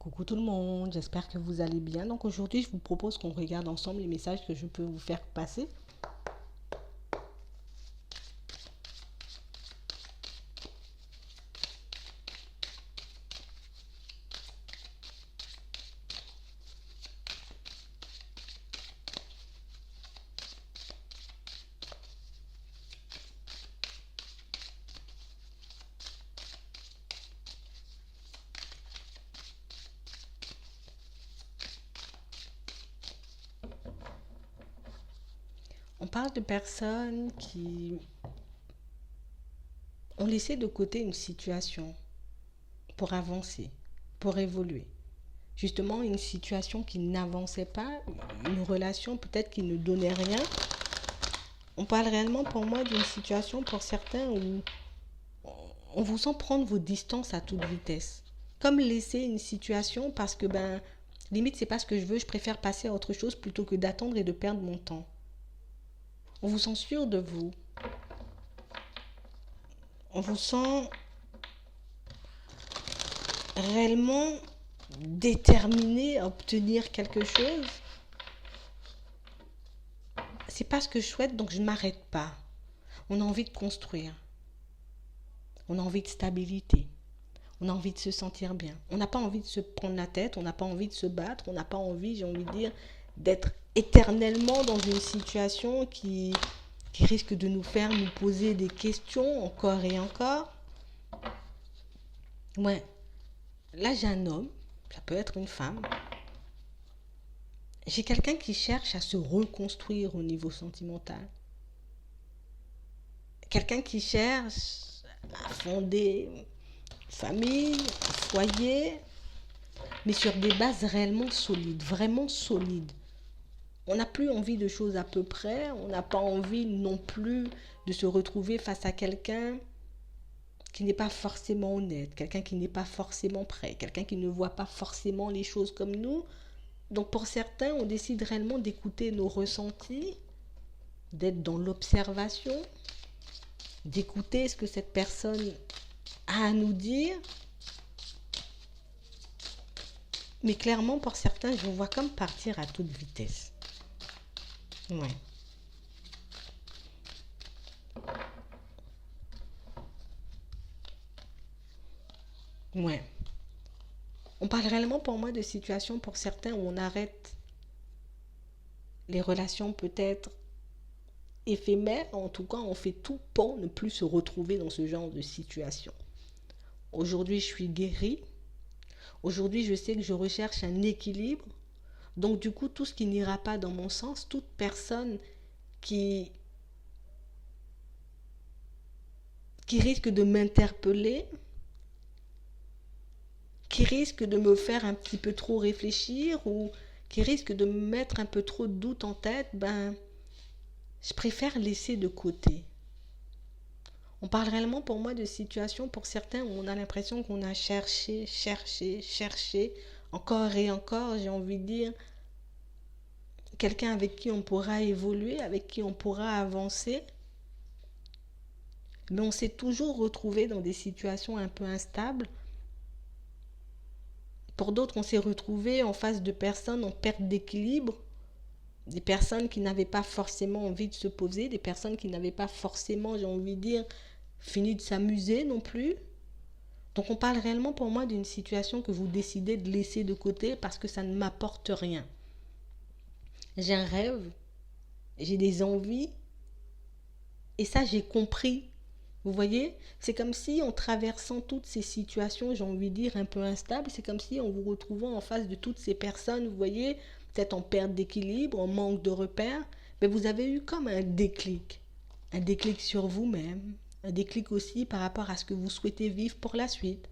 Coucou tout le monde, j'espère que vous allez bien. Donc aujourd'hui, je vous propose qu'on regarde ensemble les messages que je peux vous faire passer. On parle de personnes qui ont laissé de côté une situation pour avancer, pour évoluer. Justement, une situation qui n'avançait pas, une relation peut-être qui ne donnait rien. On parle réellement pour moi d'une situation pour certains où on vous sent prendre vos distances à toute vitesse. Comme laisser une situation parce que limite c'est pas ce que je veux, je préfère passer à autre chose plutôt que d'attendre et de perdre mon temps. On vous sent sûr de vous. On vous sent réellement déterminé à obtenir quelque chose. C'est pas ce que je souhaite, donc je ne m'arrête pas. On a envie de construire. On a envie de stabilité. On a envie de se sentir bien. On n'a pas envie de se prendre la tête, on n'a pas envie de se battre, on n'a pas envie, j'ai envie de dire, d'être éternellement dans une situation qui risque de nous faire nous poser des questions encore et encore. Ouais, là j'ai un homme, ça peut être une femme. J'ai quelqu'un qui cherche à se reconstruire au niveau sentimental. Quelqu'un qui cherche à fonder une famille, un foyer, mais sur des bases réellement solides, vraiment solides. On n'a plus envie de choses à peu près, on n'a pas envie non plus de se retrouver face à quelqu'un qui n'est pas forcément honnête, quelqu'un qui n'est pas forcément prêt, quelqu'un qui ne voit pas forcément les choses comme nous. Donc pour certains, on décide réellement d'écouter nos ressentis, d'être dans l'observation, d'écouter ce que cette personne a à nous dire. Mais clairement, pour certains, je vous vois comme partir à toute vitesse. Ouais. Ouais. On parle réellement pour moi de situations pour certains où on arrête les relations peut-être éphémères. En tout cas, on fait tout pour ne plus se retrouver dans ce genre de situation. Aujourd'hui, je suis guérie. Aujourd'hui, je sais que je recherche un équilibre. Donc, du coup, tout ce qui n'ira pas dans mon sens, toute personne qui, qui risque de m'interpeller, qui risque de me faire un petit peu trop réfléchir ou qui risque de me mettre un peu trop de doute en tête, je préfère laisser de côté. On parle réellement pour moi de situations pour certains où on a l'impression qu'on a cherché, cherché, cherché, encore et encore, j'ai envie de dire, quelqu'un avec qui on pourra évoluer, avec qui on pourra avancer. Mais on s'est toujours retrouvé dans des situations un peu instables. Pour d'autres, on s'est retrouvé en face de personnes en perte d'équilibre, des personnes qui n'avaient pas forcément envie de se poser, des personnes qui n'avaient pas forcément, j'ai envie de dire, fini de s'amuser non plus. Donc on parle réellement pour moi d'une situation que vous décidez de laisser de côté parce que ça ne m'apporte rien. J'ai un rêve, j'ai des envies, et ça j'ai compris. Vous voyez, c'est comme si en traversant toutes ces situations, j'ai envie de dire, un peu instables, c'est comme si en vous retrouvant en face de toutes ces personnes, vous voyez, peut-être en perte d'équilibre, en manque de repères, mais vous avez eu comme un déclic sur vous-même, un déclic aussi par rapport à ce que vous souhaitez vivre pour la suite.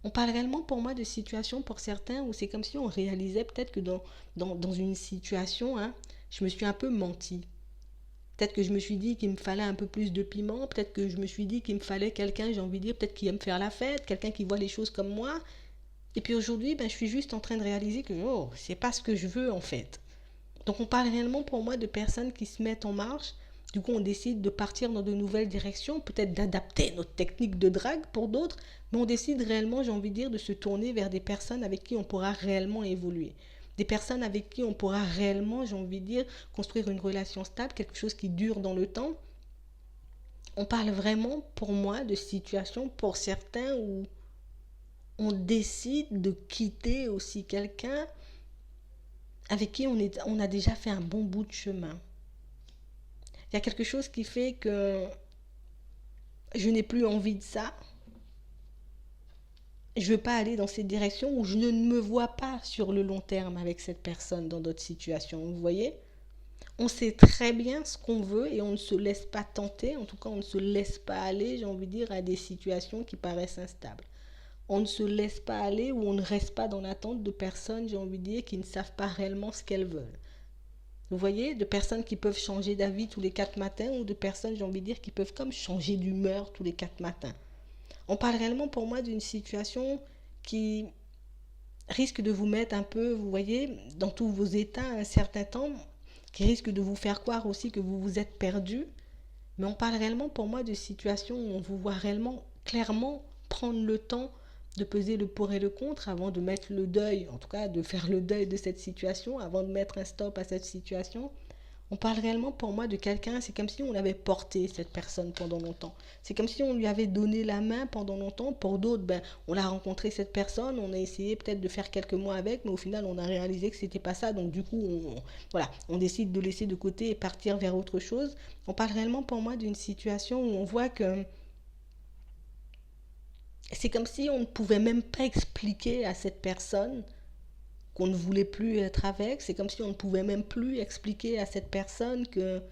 On parle réellement pour moi de situations pour certains où c'est comme si on réalisait peut-être que dans une situation, je me suis un peu menti. Peut-être que je me suis dit qu'il me fallait un peu plus de piment. Peut-être que je me suis dit qu'il me fallait quelqu'un, j'ai envie de dire, peut-être qui aime faire la fête, quelqu'un qui voit les choses comme moi. Et puis aujourd'hui, je suis juste en train de réaliser que c'est pas ce que je veux en fait. Donc on parle réellement pour moi de personnes qui se mettent en marche, Du coup, on décide de partir dans de nouvelles directions, peut-être d'adapter notre technique de drague pour d'autres, mais on décide réellement, j'ai envie de dire, de se tourner vers des personnes avec qui on pourra réellement évoluer. Des personnes avec qui on pourra réellement, j'ai envie de dire, construire une relation stable, quelque chose qui dure dans le temps. On parle vraiment, pour moi, de situations, pour certains, où on décide de quitter aussi quelqu'un avec qui on a déjà fait un bon bout de chemin. Il y a quelque chose qui fait que je n'ai plus envie de ça. Je ne veux pas aller dans cette direction où je ne me vois pas sur le long terme avec cette personne dans d'autres situations. Vous voyez? On sait très bien ce qu'on veut et on ne se laisse pas tenter. En tout cas, on ne se laisse pas aller, j'ai envie de dire, à des situations qui paraissent instables. On ne se laisse pas aller ou on ne reste pas dans l'attente de personnes, j'ai envie de dire, qui ne savent pas réellement ce qu'elles veulent. Vous voyez, de personnes qui peuvent changer d'avis tous les 4 matins ou de personnes, j'ai envie de dire, qui peuvent comme changer d'humeur tous les 4 matins. On parle réellement pour moi d'une situation qui risque de vous mettre un peu, vous voyez, dans tous vos états un certain temps, qui risque de vous faire croire aussi que vous vous êtes perdu. Mais on parle réellement pour moi de situations où on vous voit réellement clairement prendre le temps de peser le pour et le contre avant de mettre le deuil, en tout cas de faire le deuil de cette situation, avant de mettre un stop à cette situation. On parle réellement pour moi de quelqu'un, c'est comme si on avait porté cette personne pendant longtemps. C'est comme si on lui avait donné la main pendant longtemps. Pour d'autres, on a rencontré cette personne, on a essayé peut-être de faire quelques mois avec, mais au final, on a réalisé que c'était pas ça. Donc du coup, voilà, on décide de laisser de côté et partir vers autre chose. On parle réellement pour moi d'une situation où on voit que c'est comme si on ne pouvait même pas expliquer à cette personne qu'on ne voulait plus être avec. C'est comme si on ne pouvait même plus expliquer à cette personne que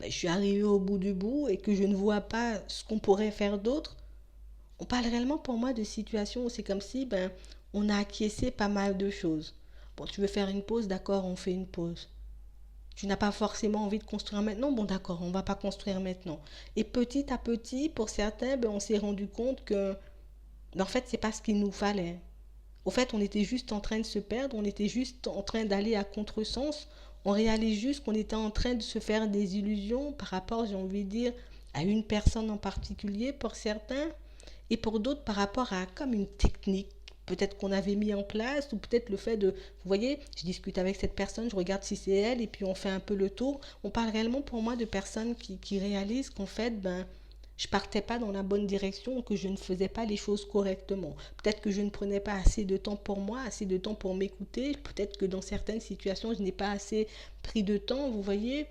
je suis arrivée au bout du bout et que je ne vois pas ce qu'on pourrait faire d'autre. On parle réellement pour moi de situations où c'est comme si on a acquiescé pas mal de choses. Bon, tu veux faire une pause, d'accord, on fait une pause. Tu n'as pas forcément envie de construire maintenant, bon d'accord, on ne va pas construire maintenant. Et petit à petit, pour certains, on s'est rendu compte que en fait, c'est pas ce qu'il nous fallait. Au fait, on était juste en train de se perdre, on était juste en train d'aller à contresens. On réalise juste qu'on était en train de se faire des illusions par rapport, j'ai envie de dire, à une personne en particulier pour certains, et pour d'autres par rapport à comme une technique peut-être qu'on avait mis en place, ou peut-être le fait de, vous voyez, je discute avec cette personne, je regarde si c'est elle, et puis on fait un peu le tour. On parle réellement pour moi de personnes qui réalisent qu'en fait, je partais pas dans la bonne direction, que je ne faisais pas les choses correctement. Peut-être que je ne prenais pas assez de temps pour moi, assez de temps pour m'écouter. Peut-être que dans certaines situations, je n'ai pas assez pris de temps, vous voyez,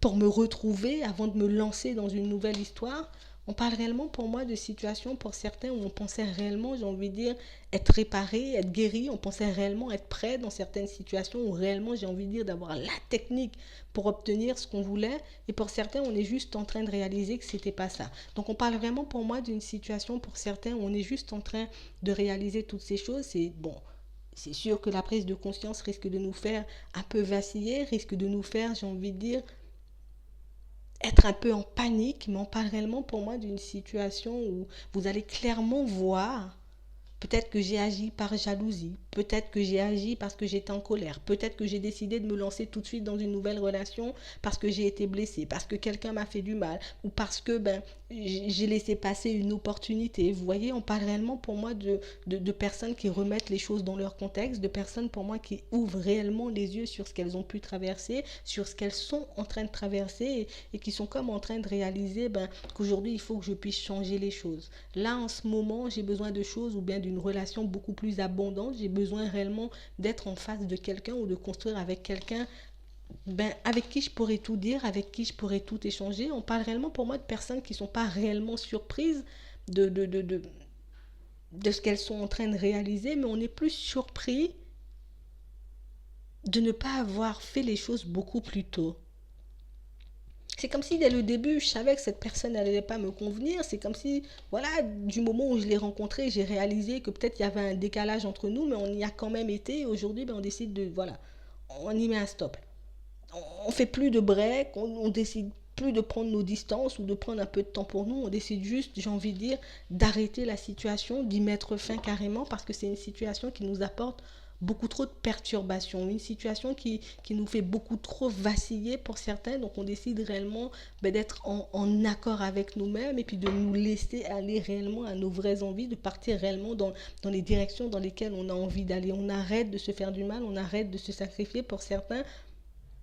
pour me retrouver avant de me lancer dans une nouvelle histoire. On parle réellement pour moi de situations pour certains où on pensait réellement, j'ai envie de dire, être réparé, être guéri. On pensait réellement être prêt dans certaines situations où réellement, j'ai envie de dire, d'avoir la technique pour obtenir ce qu'on voulait. Et pour certains, on est juste en train de réaliser que c'était pas ça. Donc on parle vraiment pour moi d'une situation pour certains où on est juste en train de réaliser toutes ces choses. C'est bon. C'est sûr que la prise de conscience risque de nous faire un peu vaciller, risque de nous faire, j'ai envie de dire, être un peu en panique, mais on parle réellement pour moi d'une situation où vous allez clairement voir. Peut-être que j'ai agi par jalousie, peut-être que j'ai agi parce que j'étais en colère, peut-être que j'ai décidé de me lancer tout de suite dans une nouvelle relation parce que j'ai été blessée, parce que quelqu'un m'a fait du mal, ou parce que j'ai laissé passer une opportunité. Vous voyez, on parle réellement pour moi de personnes qui remettent les choses dans leur contexte, de personnes pour moi qui ouvrent réellement les yeux sur ce qu'elles ont pu traverser, sur ce qu'elles sont en train de traverser et qui sont comme en train de réaliser qu'aujourd'hui il faut que je puisse changer les choses. Là en ce moment j'ai besoin de choses ou bien d'une relation beaucoup plus abondante, j'ai besoin réellement d'être en face de quelqu'un ou de construire avec quelqu'un avec qui je pourrais tout dire, avec qui je pourrais tout échanger. On parle réellement pour moi de personnes qui ne sont pas réellement surprises de ce qu'elles sont en train de réaliser, mais on est plus surpris de ne pas avoir fait les choses beaucoup plus tôt. C'est comme si dès le début, je savais que cette personne n'allait pas me convenir. C'est comme si, voilà, du moment où je l'ai rencontrée, j'ai réalisé que peut-être il y avait un décalage entre nous, mais on y a quand même été. Et aujourd'hui, on décide de, voilà, on y met un stop. On fait plus de break, on décide plus de prendre nos distances ou de prendre un peu de temps pour nous. On décide juste, j'ai envie de dire, d'arrêter la situation, d'y mettre fin carrément parce que c'est une situation qui nous apporte beaucoup trop de perturbations, une situation qui nous fait beaucoup trop vaciller pour certains. Donc on décide réellement d'être en accord avec nous-mêmes et puis de nous laisser aller réellement à nos vraies envies, de partir réellement dans les directions dans lesquelles on a envie d'aller. On arrête de se faire du mal, on arrête de se sacrifier pour certains.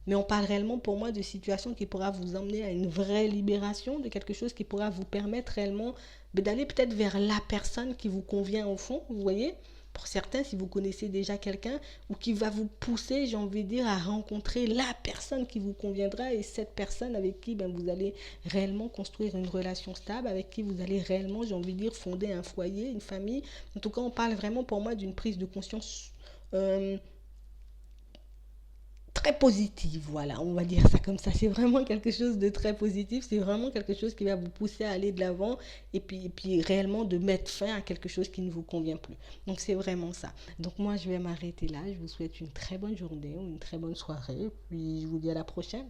Mais on parle réellement pour moi de situations qui pourra vous emmener à une vraie libération, de quelque chose qui pourra vous permettre réellement d'aller peut-être vers la personne qui vous convient au fond, vous voyez. Pour certains, si vous connaissez déjà quelqu'un, ou qui va vous pousser, j'ai envie de dire, à rencontrer la personne qui vous conviendra et cette personne avec qui vous allez réellement construire une relation stable, avec qui vous allez réellement, j'ai envie de dire, fonder un foyer, une famille. En tout cas, on parle vraiment pour moi d'une prise de conscience très positive, voilà, on va dire ça comme ça. C'est vraiment quelque chose de très positif, c'est vraiment quelque chose qui va vous pousser à aller de l'avant et puis réellement de mettre fin à quelque chose qui ne vous convient plus. Donc c'est vraiment ça. Donc moi je vais m'arrêter là, je vous souhaite une très bonne journée ou une très bonne soirée, puis je vous dis à la prochaine.